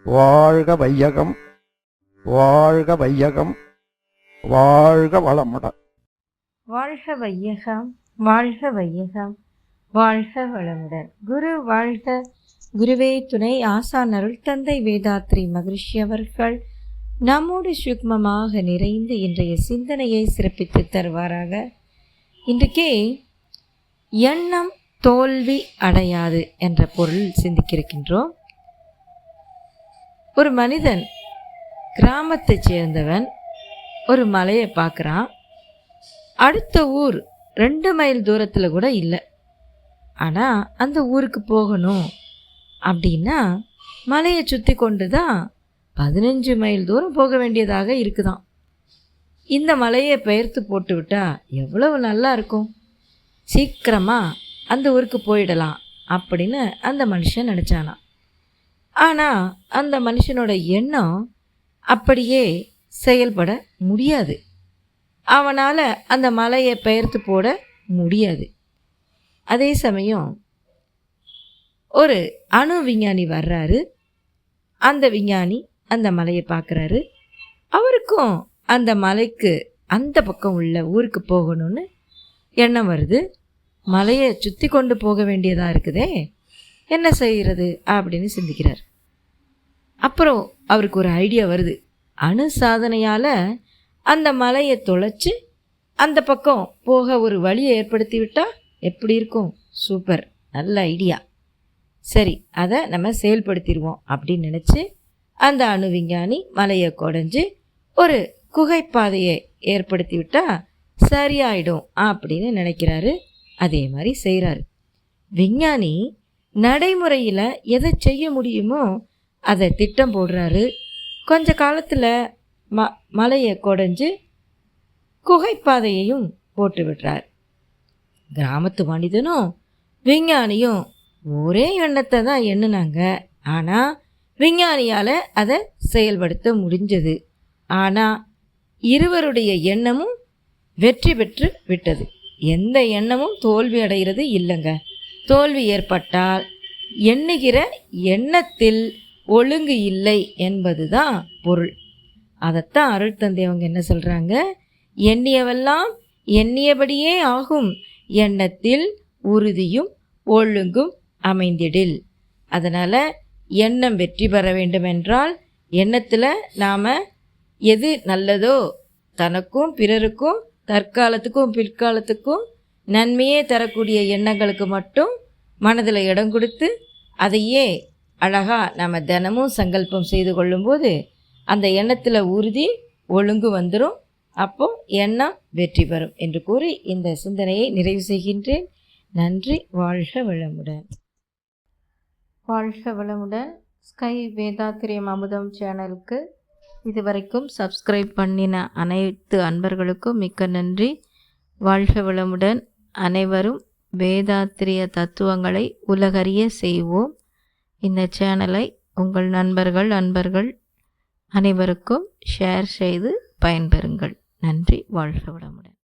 வாழ்க வையகம், வாழ்க வையகம், வாழ்க வளமுடன். வாழ்க வையகம், வாழ்க வையகம், வாழ்க வளமுடன். குரு வாழ்க, குருவே துணை. ஆசான் அருள் தந்தை வேதாத்ரி மகரிஷி அவர்கள் நம்மோடு சுக்மமாக நிறைந்து இன்றைய சிந்தனையை சிறப்பித்து தருவாராக. இன்றைக்கே எண்ணம் தோல்வி அடையாது என்ற பொருள் சிந்திக்கிருக்கின்றோம். ஒரு மனிதன் கிராமத்தை சேர்ந்தவன் ஒரு மலையை பார்க்குறான். அடுத்த ஊர் 2 மைல் தூரத்தில் கூட இல்லை. ஆனால் அந்த ஊருக்கு போகணும் அப்படின்னா மலையை சுற்றி கொண்டு தான் 15 மைல் தூரம் போக வேண்டியதாக இருக்குதாம். இந்த மலையை பெயர்த்து போட்டு விட்டால் எவ்வளவு நல்லா இருக்கும், சீக்கிரமாக அந்த ஊருக்கு போயிடலாம் அப்படின்னு அந்த மனுஷன் நினச்சானா. ஆனால் அந்த மனுஷனோட எண்ணம் அப்படியே செயல்பட முடியாது. அவனால் அந்த மலையை பெயர்த்து போட முடியாது. அதே சமயம் ஒரு அணு விஞ்ஞானி வர்றாரு. அந்த விஞ்ஞானி அந்த மலையை பார்க்குறாரு. அவருக்கும் அந்த மலைக்கு அந்த பக்கம் உள்ள ஊருக்கு போகணும்னு எண்ணம் வருது. மலையை சுற்றி கொண்டு போக வேண்டியதாக இருக்குதே, என்ன செய்கிறது அப்படின்னு சிந்திக்கிறார். அப்புறம் அவருக்கு ஒரு ஐடியா வருது. அணு சாதனையால் அந்த மலையை தொலைச்சி அந்த பக்கம் போக ஒரு வழியை ஏற்படுத்தி விட்டால் எப்படி இருக்கும்? சூப்பர், நல்ல ஐடியா. சரி, அதை நம்ம செயல்படுத்திடுவோம் அப்படின்னு நினச்சி அந்த அணு விஞ்ஞானி மலையை குடைஞ்சி ஒரு குகைப்பாதையை ஏற்படுத்தி விட்டால் சரியாயிடும் அப்படின்னு நினைக்கிறாரு. அதே மாதிரி செய்கிறாரு. விஞ்ஞானி நடைமுறையில் எதை செய்ய முடியுமோ அதை திட்டம் போடுறாரு. கொஞ்ச காலத்தில் மலையை குடைஞ்சு குகைப்பாதையையும் போட்டு விடுறார். கிராமத்து மனிதனும் விஞ்ஞானியும் ஒரே எண்ணத்தை தான் எண்ணினாங்க. ஆனால் விஞ்ஞானியால் அதை செயல்படுத்த முடிஞ்சது. ஆனால் இருவருடைய எண்ணமும் வெற்றி பெற்று விட்டது. எந்த எண்ணமும் தோல்வி அடைகிறது இல்லைங்க. தோல்வி ஏற்பட்டால் எண்ணுகிற எண்ணத்தில் ஒழுங்கு இல்லை என்பது தான் பொருள். அதைத்தான் அருள் தந்தை அவங்க என்ன சொல்கிறாங்க? எண்ணியவெல்லாம் எண்ணியபடியே ஆகும், எண்ணத்தில் உறுதியும் ஒழுங்கும் அமைந்திடில். அதனால் எண்ணம் வெற்றி பெற வேண்டுமென்றால் எண்ணத்தில் நாம் எது நல்லதோ, தனக்கும் பிறருக்கும் தற்காலத்துக்கும் பிற்காலத்துக்கும் நன்மையே தரக்கூடிய எண்ணங்களுக்கு மட்டும் மனதில் இடம் கொடுத்து அதையே அழகாக நம்ம தினமும் சங்கல்பம் செய்து கொள்ளும்போது அந்த எண்ணத்தில் உறுதி ஒழுங்கு வந்துடும். அப்போ எண்ணம் வெற்றி பெறும் என்று கூறி இந்த சிந்தனையை நிறைவு செய்கின்றேன். நன்றி. வாழ்க வளமுடன். வாழ்க வளமுடன். ஸ்கை வேதாத்திரியம் அமுதம் சேனலுக்கு இதுவரைக்கும் சப்ஸ்கிரைப் பண்ணின அனைத்து அன்பர்களுக்கும் மிக்க நன்றி. வாழ்க வளமுடன். அனைவரும் வேதாத்திரிய தத்துவங்களை உலகறிய செய்வோம். இந்த சேனலை உங்கள் அன்பர்கள் அனைவருக்கும் ஷேர் செய்து பயன்பெறுங்கள். நன்றி. வாழ்க வளமுடன்.